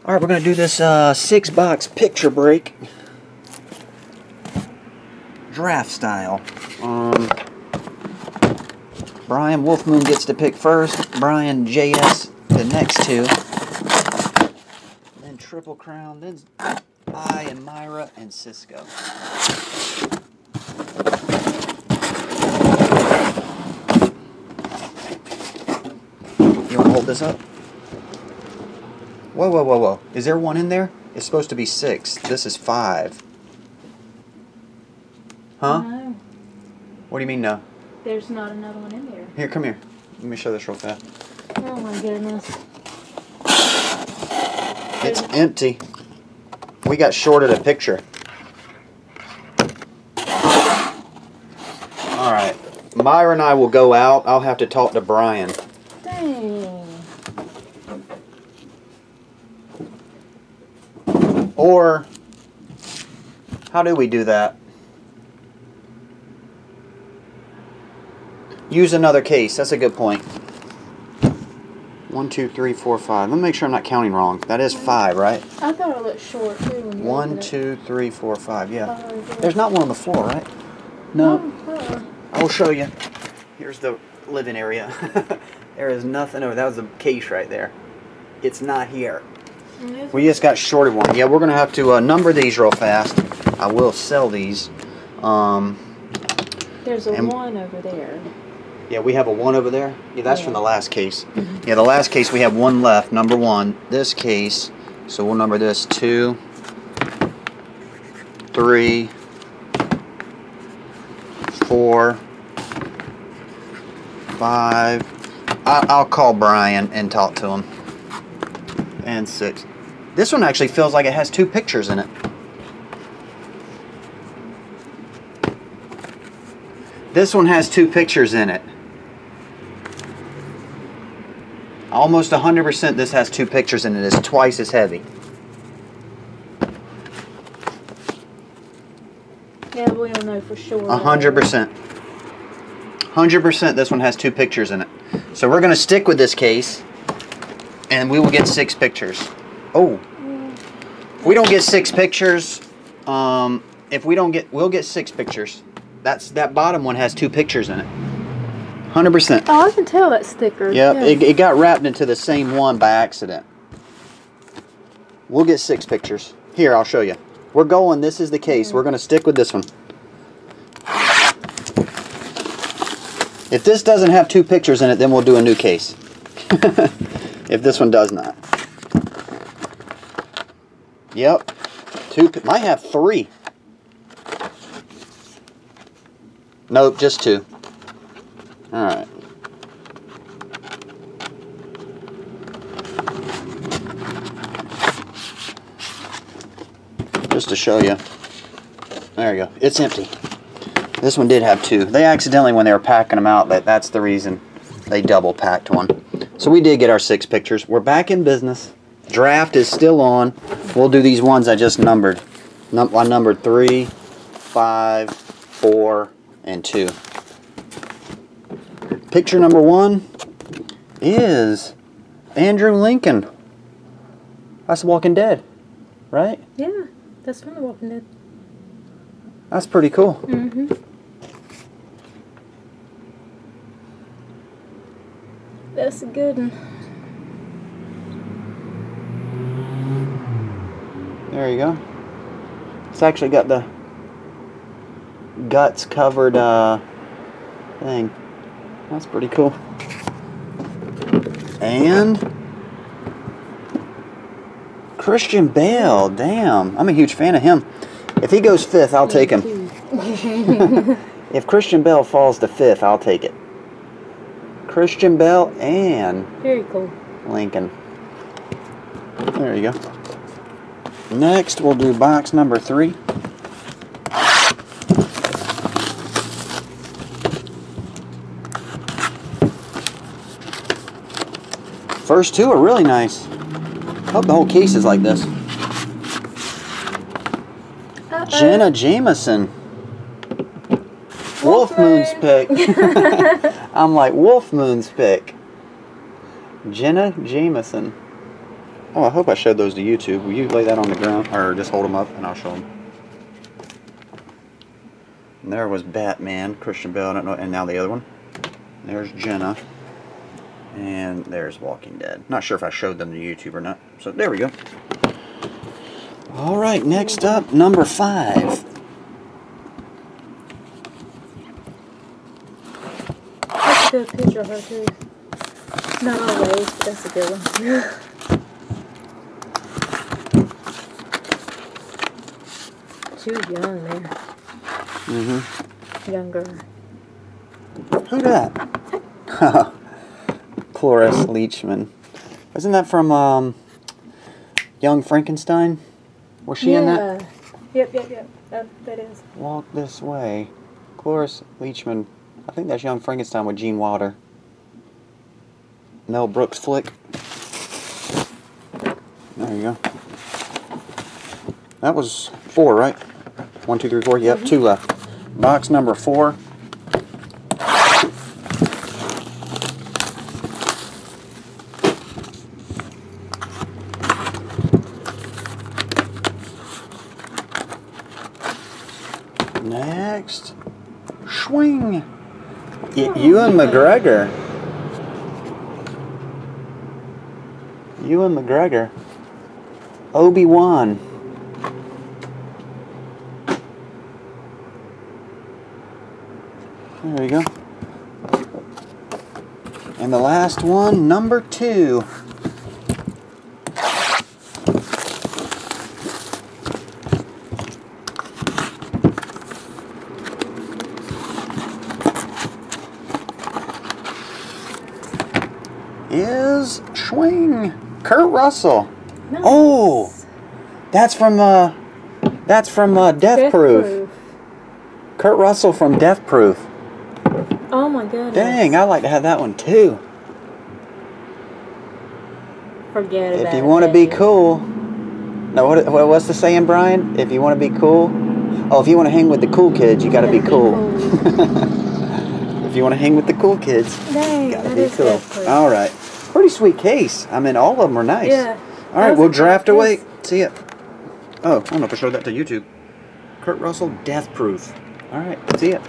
Alright, we're going to do this 6-box picture break. Draft style. Brian Wolfmoon gets to pick first. Brian JS the next two. Then Triple Crown. Then I and Myra and Cisco. You want to hold this up? Whoa, whoa, whoa, whoa. Is there one in there? It's supposed to be 6. This is 5. Huh? No. What do you mean no? There's not another one in there. Here, come here. Let me show this real fast. Oh my goodness. It's empty. We got shorted a picture. Alright. Myra and I will go out. I'll have to talk to Brian. Dang. Or, how do we do that? Use another case. That's a good point. 1, 2, 3, 4, 5. Let me make sure I'm not counting wrong. That is 5, right? I thought it looked short too. When you 1, opened 2, 3, 4, 5. Yeah. Oh, There's not one on the floor, right? No. Oh, I will show you. Here's the living area. There is nothing over. That was a case right there. It's not here. We just got shorted one. Yeah, we're going to have to number these real fast. I will sell these. There's a 1 over there. Yeah, we have a 1 over there. Yeah, that's from the last case. Yeah, the last case we have 1 left, number 1. This case, so we'll number this 2, 3, 4, 5. I'll call Brian and talk to him. And 6. This one actually feels like it has 2 pictures in it. This one has 2 pictures in it. Almost 100% this has 2 pictures in it. It's twice as heavy. Yeah, we don't know for sure. 100%. 100% this one has 2 pictures in it. So we're going to stick with this case. And we will get 6 pictures. Oh. If we don't get 6 pictures, if we don't get, we'll get 6 pictures. That bottom one has 2 pictures in it. 100%. Oh, I can tell that's thicker. Yep, Yeah. it got wrapped into the same one by accident. We'll get 6 pictures. Here, I'll show you. We're going, this is the case. We're going to stick with this one. If this doesn't have 2 pictures in it, then we'll do a new case. If this one does not. Yep. 2, might have 3. Nope, just 2. Alright. Just to show you. There you go. It's empty. This one did have 2. They accidentally, when they were packing them out, that's the reason they double packed one. So we did get our 6 pictures. We're back in business. Draft is still on. We'll do these ones I just numbered. I numbered 3, 5, 4, and 2. Picture number 1 is Andrew Lincoln. That's The Walking Dead, right? Yeah, that's from The Walking Dead. That's pretty cool. Mm-hmm. That's a good one. There you go. It's actually got the guts covered thing. That's pretty cool. And Christian Bale, damn. I'm a huge fan of him. If he goes 5th, I'll take him. If Christian Bale falls to 5th, I'll take it. Christian Bale and Very cool. Lincoln. There you go. Next, we'll do box number 3. First 2 are really nice. I hope the whole case is like this. Jenna Jameson. Wolfmoon's pick. I'm like, Wolfmoon's pick. Jenna Jameson. Oh, I hope I showed those to YouTube. Will you lay that on the ground, or just hold them up and I'll show them? And there was Batman, Christian Bale, I don't know, and now the other one. There's Jenna. And there's Walking Dead. Not sure if I showed them to YouTube or not. So there we go. Alright, next up, number 5. That's a good picture of her too. Not always, but that's a good one. She was young there. Younger. Who that? Cloris Leachman. Isn't that from Young Frankenstein? Was she in that? Yep. That is. Walk This Way. Cloris Leachman. I think that's Young Frankenstein with Gene Wilder. Mel Brooks flick. There you go. That was 4, right? 1, 2, 3, 4. Yep, 2 left. Box number 4. Next, swing. Ewan McGregor. Ewan McGregor. Obi-Wan. There we go. And the last one, number 2. Is swing. Kurt Russell. Nice. Oh, that's from Death Proof. Kurt Russell from Death Proof. Oh my goodness. Dang, I'd like to have that one too. Forget about it. If you want to be cool. No, what's the saying, Brian? If you want to be cool. Oh, if you want to hang with the cool kids, you got to be cool. If you want to hang with the cool kids, Dang, you got to that be is cool. Death All right. Pretty sweet case. I mean, all of them are nice. Yeah. All right, we'll draft away. See ya. Oh, I don't know if I showed that to YouTube. Kurt Russell, Death Proof. All right, see ya.